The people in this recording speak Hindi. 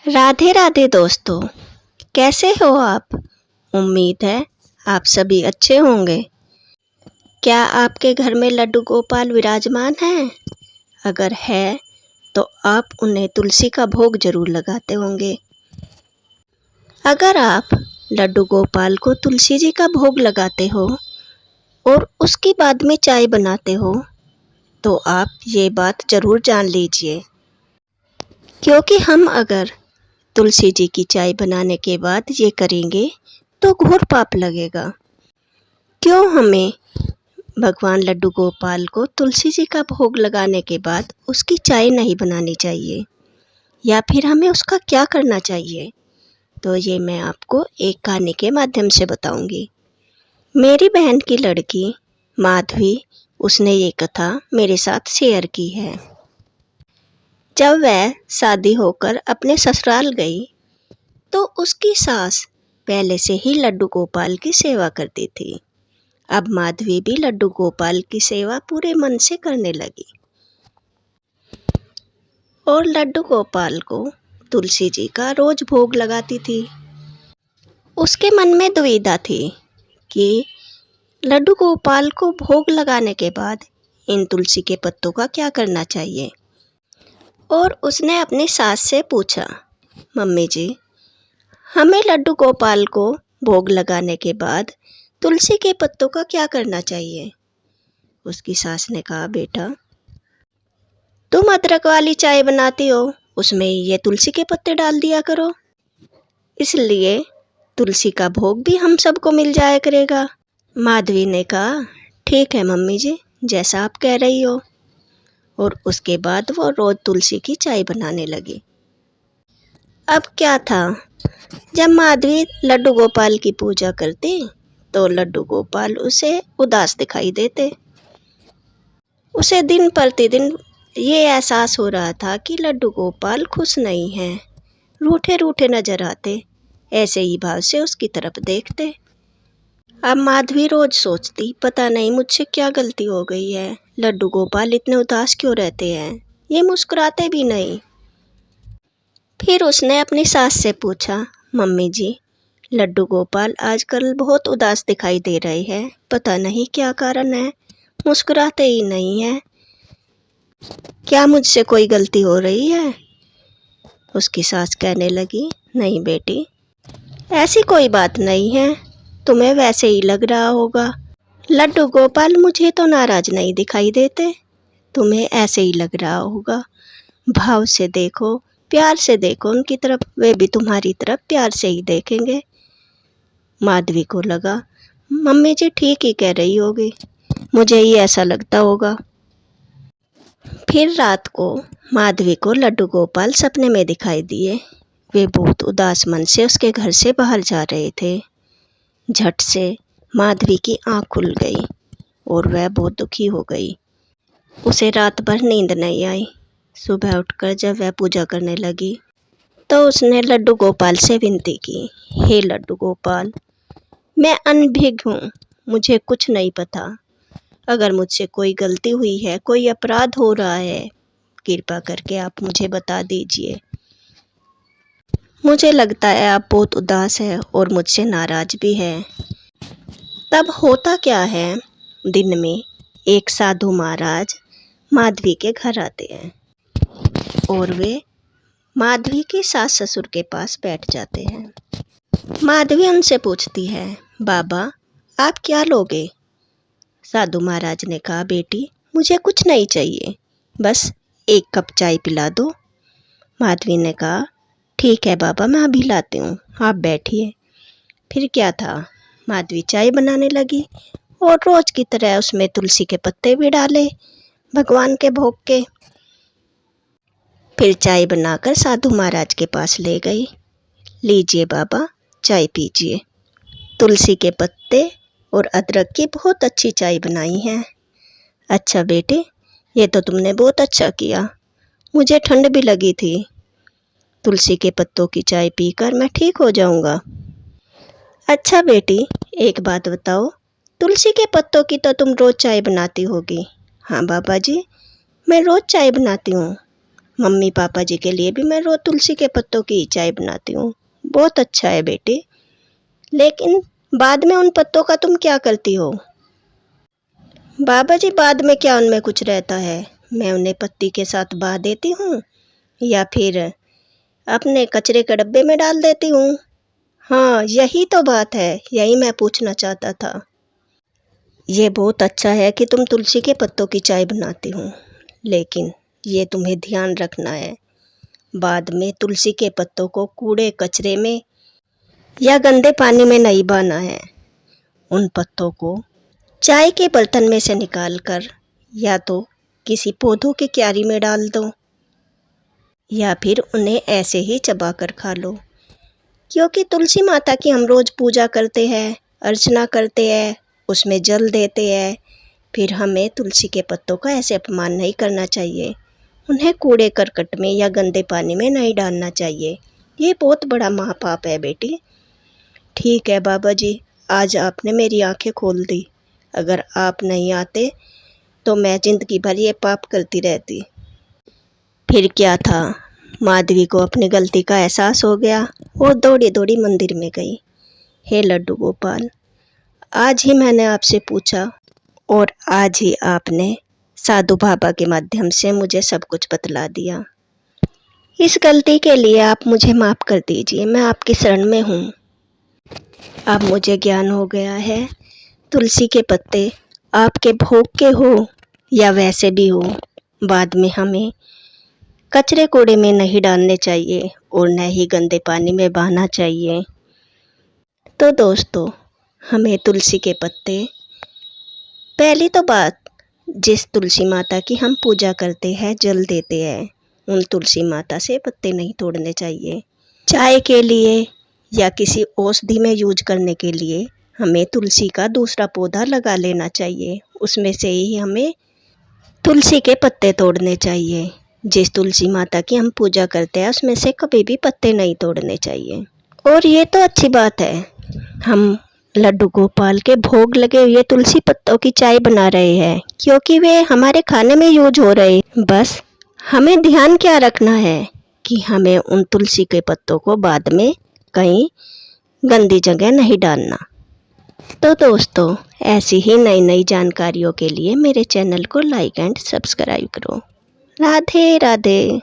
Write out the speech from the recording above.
राधे राधे दोस्तों, कैसे हो आप? उम्मीद है आप सभी अच्छे होंगे। क्या आपके घर में लड्डू गोपाल विराजमान हैं? अगर है तो आप उन्हें तुलसी का भोग जरूर लगाते होंगे। अगर आप लड्डू गोपाल को तुलसी जी का भोग लगाते हो और उसके बाद में चाय बनाते हो तो आप ये बात जरूर जान लीजिए, क्योंकि हम अगर तुलसी जी की चाय बनाने के बाद ये करेंगे तो घोर पाप लगेगा। क्यों हमें भगवान लड्डू गोपाल को तुलसी जी का भोग लगाने के बाद उसकी चाय नहीं बनानी चाहिए, या फिर हमें उसका क्या करना चाहिए? तो ये मैं आपको एक कहानी के माध्यम से बताऊंगी। मेरी बहन की लड़की माधवी, उसने ये कथा मेरे साथ शेयर की है। जब वह शादी होकर अपने ससुराल गई तो उसकी सास पहले से ही लड्डू गोपाल की सेवा करती थी। अब माधवी भी लड्डू गोपाल की सेवा पूरे मन से करने लगी और लड्डू गोपाल को तुलसी जी का रोज भोग लगाती थी। उसके मन में दुविधा थी कि लड्डू गोपाल को भोग लगाने के बाद इन तुलसी के पत्तों का क्या करना चाहिए। और उसने अपनी सास से पूछा, मम्मी जी, हमें लड्डू गोपाल को भोग लगाने के बाद तुलसी के पत्तों का क्या करना चाहिए? उसकी सास ने कहा, बेटा, तुम अदरक वाली चाय बनाती हो, उसमें ये तुलसी के पत्ते डाल दिया करो, इसलिए तुलसी का भोग भी हम सबको मिल जाया करेगा। माधवी ने कहा, ठीक है मम्मी जी, जैसा आप कह रही हो। और उसके बाद वो रोज तुलसी की चाय बनाने लगी। अब क्या था, जब माधवी लड्डू गोपाल की पूजा करती तो लड्डू गोपाल उसे उदास दिखाई देते। उसे दिन प्रतिदिन ये एहसास हो रहा था कि लड्डू गोपाल खुश नहीं हैं, रूठे रूठे नजर आते, ऐसे ही भाव से उसकी तरफ देखते। अब माधवी रोज सोचती, पता नहीं मुझसे क्या गलती हो गई है, लड्डू गोपाल इतने उदास क्यों रहते हैं, ये मुस्कुराते भी नहीं। फिर उसने अपनी सास से पूछा, मम्मी जी, लड्डू गोपाल आजकल बहुत उदास दिखाई दे रहे हैं, पता नहीं क्या कारण है, मुस्कुराते ही नहीं है, क्या मुझसे कोई गलती हो रही है? उसकी सास कहने लगी, नहीं बेटी, ऐसी कोई बात नहीं है, तुम्हें वैसे ही लग रहा होगा। लड्डू गोपाल मुझे तो नाराज नहीं दिखाई देते, तुम्हें ऐसे ही लग रहा होगा। भाव से देखो, प्यार से देखो उनकी तरफ, वे भी तुम्हारी तरफ प्यार से ही देखेंगे। माधवी को लगा, मम्मी जी ठीक ही कह रही होगी, मुझे ही ऐसा लगता होगा। फिर रात को माधवी को लड्डू गोपाल सपने में दिखाई दिए। वे बहुत उदास मन से उसके घर से बाहर जा रहे थे। झट से माधवी की आंख खुल गई और वह बहुत दुखी हो गई। उसे रात भर नींद नहीं आई। सुबह उठकर जब वह पूजा करने लगी तो उसने लड्डू गोपाल से विनती की, हे लड्डू गोपाल, मैं अनभिज्ञ हूँ, मुझे कुछ नहीं पता, अगर मुझसे कोई गलती हुई है, कोई अपराध हो रहा है, कृपा करके आप मुझे बता दीजिए। मुझे लगता है आप बहुत उदास है और मुझसे नाराज भी है। तब होता क्या है, दिन में एक साधु महाराज माधवी के घर आते हैं और वे माधवी के सास ससुर के पास बैठ जाते हैं। माधवी उनसे पूछती है, बाबा आप क्या लोगे? साधु महाराज ने कहा, बेटी मुझे कुछ नहीं चाहिए, बस एक कप चाय पिला दो। माधवी ने कहा, ठीक है बाबा, मैं अभी लाती हूँ, आप बैठिए। फिर क्या था, माधवी चाय बनाने लगी और रोज की तरह उसमें तुलसी के पत्ते भी डाले भगवान के भोग के। फिर चाय बनाकर साधु महाराज के पास ले गई, लीजिए बाबा चाय पीजिए, तुलसी के पत्ते और अदरक की बहुत अच्छी चाय बनाई है। अच्छा बेटे, ये तो तुमने बहुत अच्छा किया, मुझे ठंड भी लगी थी, तुलसी के पत्तों की चाय पीकर मैं ठीक हो जाऊंगा। अच्छा बेटी, एक बात बताओ, तुलसी के पत्तों की तो तुम रोज चाय बनाती होगी? हाँ बाबा जी, मैं रोज चाय बनाती हूँ। मम्मी पापा जी के लिए भी मैं रोज़ तुलसी के पत्तों की चाय बनाती हूँ। बहुत अच्छा है बेटे। लेकिन बाद में उन पत्तों का तुम क्या करती हो? बाबा जी बाद में क्या उनमें कुछ रहता है, मैं उन्हें पत्ती के साथ बहा देती हूँ या फिर अपने कचरे के डब्बे में डाल देती हूँ। हाँ, यही तो बात है, यही मैं पूछना चाहता था। ये बहुत अच्छा है कि तुम तुलसी के पत्तों की चाय बनाती हो, लेकिन ये तुम्हें ध्यान रखना है, बाद में तुलसी के पत्तों को कूड़े कचरे में या गंदे पानी में नहीं बहाना है। उन पत्तों को चाय के बर्तन में से निकालकर या तो किसी पौधों की क्यारी में डाल दो या फिर उन्हें ऐसे ही चबाकर खा लो, क्योंकि तुलसी माता की हम रोज़ पूजा करते हैं, अर्चना करते हैं, उसमें जल देते हैं। फिर हमें तुलसी के पत्तों का ऐसे अपमान नहीं करना चाहिए, उन्हें कूड़े करकट में या गंदे पानी में नहीं डालना चाहिए। ये बहुत बड़ा महापाप है बेटी। ठीक है बाबा जी, आज आपने मेरी आंखें खोल दी। अगर आप नहीं आते तो मैं ज़िंदगी भर ये पाप करती रहती। फिर क्या था, माधवी को अपनी गलती का एहसास हो गया और दौड़ी दौड़ी मंदिर में गई। हे लड्डू गोपाल, आज ही मैंने आपसे पूछा और आज ही आपने साधु बाबा के माध्यम से मुझे सब कुछ बतला दिया। इस गलती के लिए आप मुझे माफ़ कर दीजिए, मैं आपकी शरण में हूँ। अब मुझे ज्ञान हो गया है, तुलसी के पत्ते आपके भोग के हो या वैसे भी हो, बाद में हमें कचरे कूड़े में नहीं डालने चाहिए और न ही गंदे पानी में बहाना चाहिए। तो दोस्तों, हमें तुलसी के पत्ते, पहली तो बात, जिस तुलसी माता की हम पूजा करते हैं, जल देते हैं, उन तुलसी माता से पत्ते नहीं तोड़ने चाहिए। चाय के लिए या किसी औषधि में यूज करने के लिए हमें तुलसी का दूसरा पौधा लगा लेना चाहिए, उसमें से ही हमें तुलसी के पत्ते तोड़ने चाहिए। जिस तुलसी माता की हम पूजा करते हैं उसमें से कभी भी पत्ते नहीं तोड़ने चाहिए। और ये तो अच्छी बात है, हम लड्डू गोपाल के भोग लगे हुए तुलसी पत्तों की चाय बना रहे हैं, क्योंकि वे हमारे खाने में यूज हो रहे। बस हमें ध्यान क्या रखना है कि हमें उन तुलसी के पत्तों को बाद में कहीं गंदी जगह नहीं डालना। तो दोस्तों, ऐसी ही नई नई जानकारियों के लिए मेरे चैनल को लाइक एंड सब्सक्राइब करो। राधे राधे।